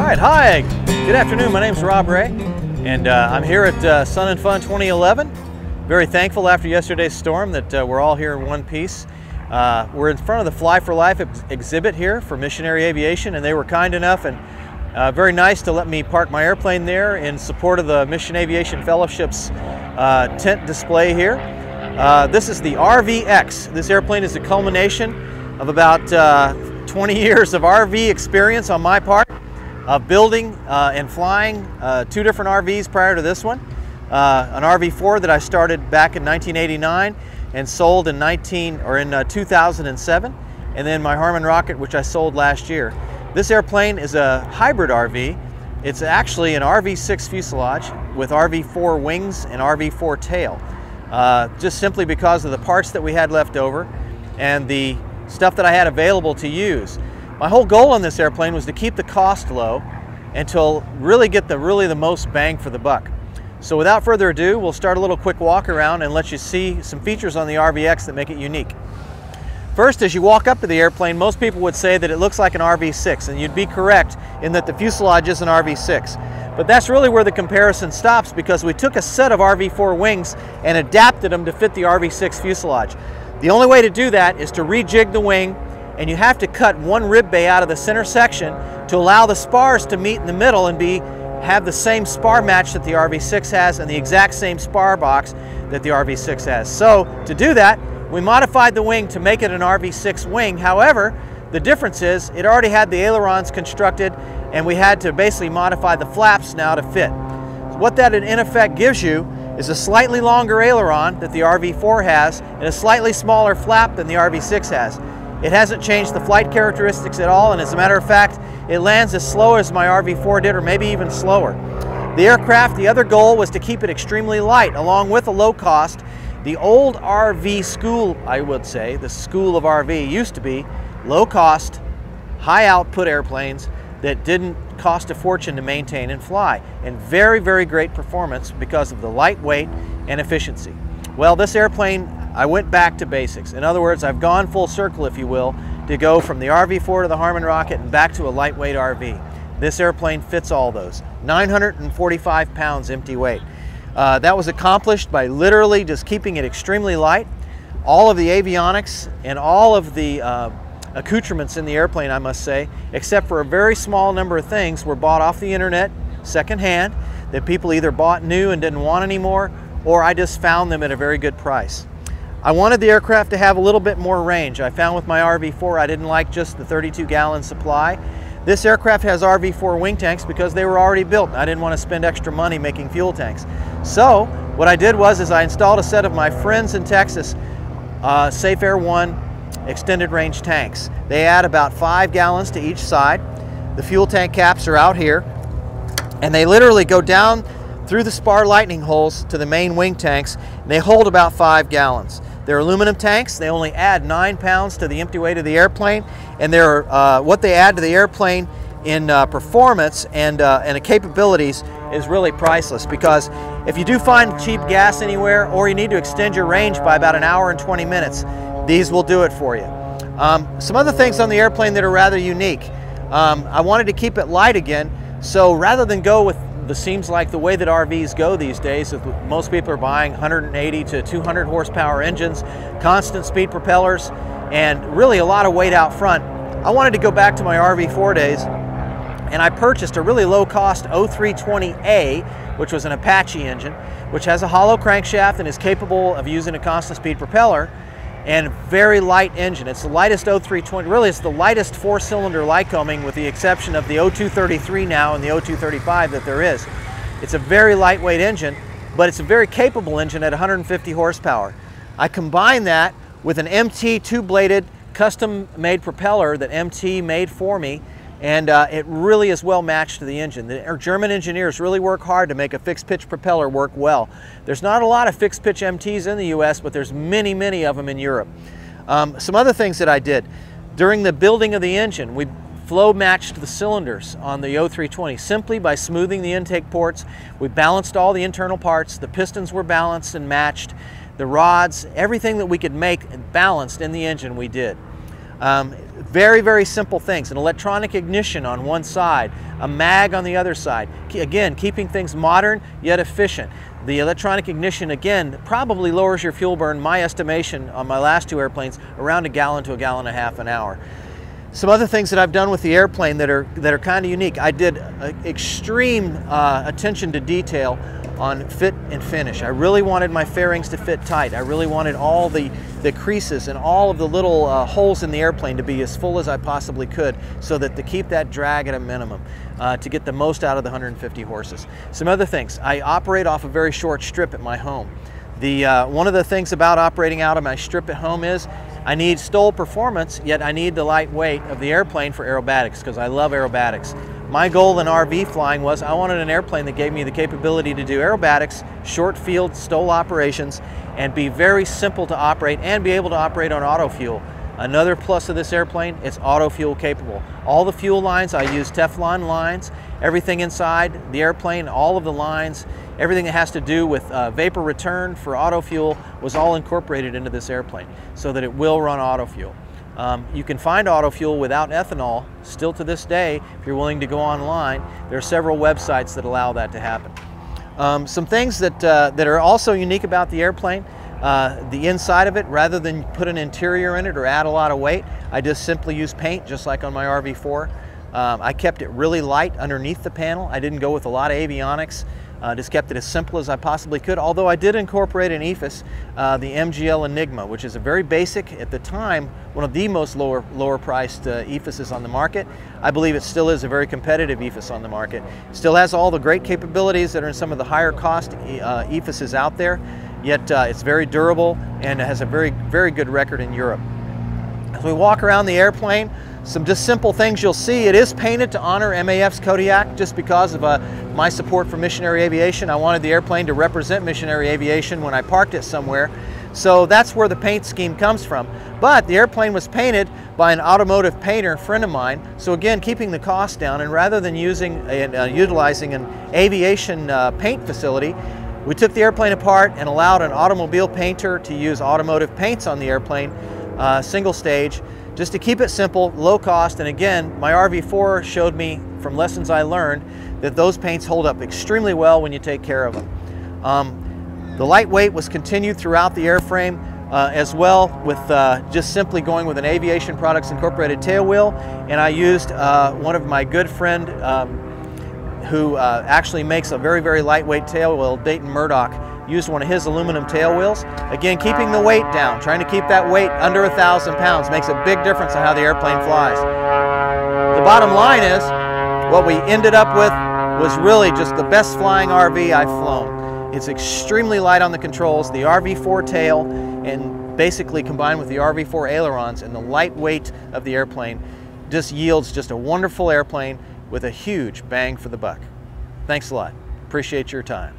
right, hi, good afternoon. My name's Rob Ray, and I'm here at Sun and Fun 2011. Very thankful after yesterday's storm that we're all here in one piece. We're in front of the Fly for Life exhibit here for Missionary Aviation, and they were kind enough and very nice to let me park my airplane there in support of the Mission Aviation Fellowship's tent display here. This is the RVX. This airplane is a culmination of about 20 years of RV experience on my part, of building and flying two different RVs prior to this one. An RV4 that I started back in 1989 and sold in 2007, and then my Harmon rocket, which I sold last year. This airplane is a hybrid RV. It's actually an RV6 fuselage with RV4 wings and RV4 tail, just simply because of the parts that we had left over and the stuff that I had available to use. My whole goal on this airplane was to keep the cost low and to really get the most bang for the buck. So without further ado, we'll start a little quick walk around and let you see some features on the RVX that make it unique. First, as you walk up to the airplane, most people would say that it looks like an RV6, and you'd be correct in that the fuselage is an RV6. But that's really where the comparison stops, because we took a set of RV4 wings and adapted them to fit the RV6 fuselage. The only way to do that is to rejig the wing, and you have to cut one rib bay out of the center section to allow the spars to meet in the middle and have the same spar match that the RV6 has and the exact same spar box that the RV6 has. So to do that, we modified the wing to make it an RV6 wing. However, the difference is it already had the ailerons constructed, and we had to basically modify the flaps now to fit. So what that in effect gives you is a slightly longer aileron that the RV4 has and a slightly smaller flap than the RV6 has. It hasn't changed the flight characteristics at all, and as a matter of fact, it lands as slow as my RV4 did, or maybe even slower. The aircraft, the other goal was to keep it extremely light, along with a low cost. The old RV school, I would say, the school of RV used to be low cost, high output airplanes that didn't cost a fortune to maintain and fly, and very, very great performance because of the lightweight and efficiency. Well, this airplane, I went back to basics. In other words, I've gone full circle, if you will, to go from the RV4 to the Harmon rocket and back to a lightweight RV. This airplane fits all those. 945 pounds empty weight. That was accomplished by literally just keeping it extremely light. All of the avionics and all of the accoutrements in the airplane, I must say, except for a very small number of things, were bought off the internet, secondhand, that people either bought new and didn't want anymore, or I just found them at a very good price. I wanted the aircraft to have a little bit more range. I found with my RV4 I didn't like just the 32-gallon supply. This aircraft has RV4 wing tanks because they were already built. I didn't want to spend extra money making fuel tanks. So what I did was I installed a set of my friends in Texas Safe Air 1 extended range tanks. They add about 5 gallons to each side. The fuel tank caps are out here, and they literally go down through the spar lightning holes to the main wing tanks, and they hold about 5 gallons. They're aluminum tanks. They only add 9 pounds to the empty weight of the airplane, and they're what they add to the airplane in performance and capabilities is really priceless, because if you do find cheap gas anywhere, or you need to extend your range by about an hour and 20 minutes, these will do it for you. Some other things on the airplane that are rather unique. I wanted to keep it light again, so rather than go with seems like the way that RVs go these days, most people are buying 180 to 200 horsepower engines, constant speed propellers, and really a lot of weight out front. I wanted to go back to my RV4 days, and I purchased a really low-cost 0320A, which was an Apache engine, which has a hollow crankshaft and is capable of using a constant speed propeller, and very light engine. It's the lightest 0320, really it's the lightest 4-cylinder Lycoming, with the exception of the 0233 now and the 0235 that there is. It's a very lightweight engine, but it's a very capable engine at 150 horsepower. I combine that with an MT 2-bladed custom-made propeller that MT made for me, and it really is well matched to the engine. The German engineers really work hard to make a fixed pitch propeller work well. There's not a lot of fixed pitch MTs in the US, but there's many, many of them in Europe. Some other things that I did. During the building of the engine, we flow matched the cylinders on the 0320 simply by smoothing the intake ports. We balanced all the internal parts. The pistons were balanced and matched. The rods, everything that we could make balanced in the engine we did. Very, very simple things. An electronic ignition on one side, a mag on the other side. Again, keeping things modern yet efficient. The electronic ignition, again, probably lowers your fuel burn, my estimation on my last 2 airplanes, around 1 gallon to 1.5 gallons an hour. Some other things that I've done with the airplane that are kind of unique. I did extreme attention to detail on fit and finish. I really wanted my fairings to fit tight. I really wanted all the creases and all of the little holes in the airplane to be as full as I possibly could, so that to keep that drag at a minimum, to get the most out of the 150 horses. Some other things. I operate off a very short strip at my home. One of the things about operating out of my strip at home is I need STOL performance, yet I need the light weight of the airplane for aerobatics, because I love aerobatics. My goal in RV flying was I wanted an airplane that gave me the capability to do aerobatics, short field STOL operations, and be very simple to operate and be able to operate on auto fuel. Another plus of this airplane, it's auto fuel capable. All the fuel lines, I use Teflon lines. Everything inside the airplane, all of the lines, everything that has to do with vapor return for auto fuel was all incorporated into this airplane so that it will run auto fuel. You can find auto fuel without ethanol still to this day if you're willing to go online. There are several websites that allow that to happen. Some things that are also unique about the airplane, the inside of it, rather than put an interior in it or add a lot of weight, I just simply use paint, just like on my RV4. I kept it really light underneath the panel. I didn't go with a lot of avionics. Just kept it as simple as I possibly could, although I did incorporate an EFIS, the MGL Enigma, which is a very basic, at the time, one of the most lower priced EFISes on the market. I believe it still is a very competitive EFIS on the market. Still has all the great capabilities that are in some of the higher cost EFISes out there, yet it's very durable and has a very, very good record in Europe. As we walk around the airplane, some just simple things you'll see. It is painted to honor MAF's Kodiak, just because of my support for missionary aviation. I wanted the airplane to represent missionary aviation when I parked it somewhere. So that's where the paint scheme comes from. But the airplane was painted by an automotive painter friend of mine. So again, keeping the cost down, and rather than utilizing an aviation paint facility, we took the airplane apart and allowed an automobile painter to use automotive paints on the airplane, single stage, just to keep it simple, low cost. And again, my RV4 showed me from lessons I learned that those paints hold up extremely well when you take care of them. The lightweight was continued throughout the airframe as well, with just simply going with an Aviation Products Incorporated tail wheel. And I used one of my good friend who actually makes a very, very lightweight tail wheel, Dayton Murdoch, used one of his aluminum tail wheels. Again, keeping the weight down, trying to keep that weight under 1,000 pounds makes a big difference in how the airplane flies. The bottom line is, what we ended up with was really just the best flying RV I've flown. It's extremely light on the controls, the RV4 tail, and basically combined with the RV4 ailerons and the light weight of the airplane, just yields just a wonderful airplane with a huge bang for the buck. Thanks a lot. Appreciate your time.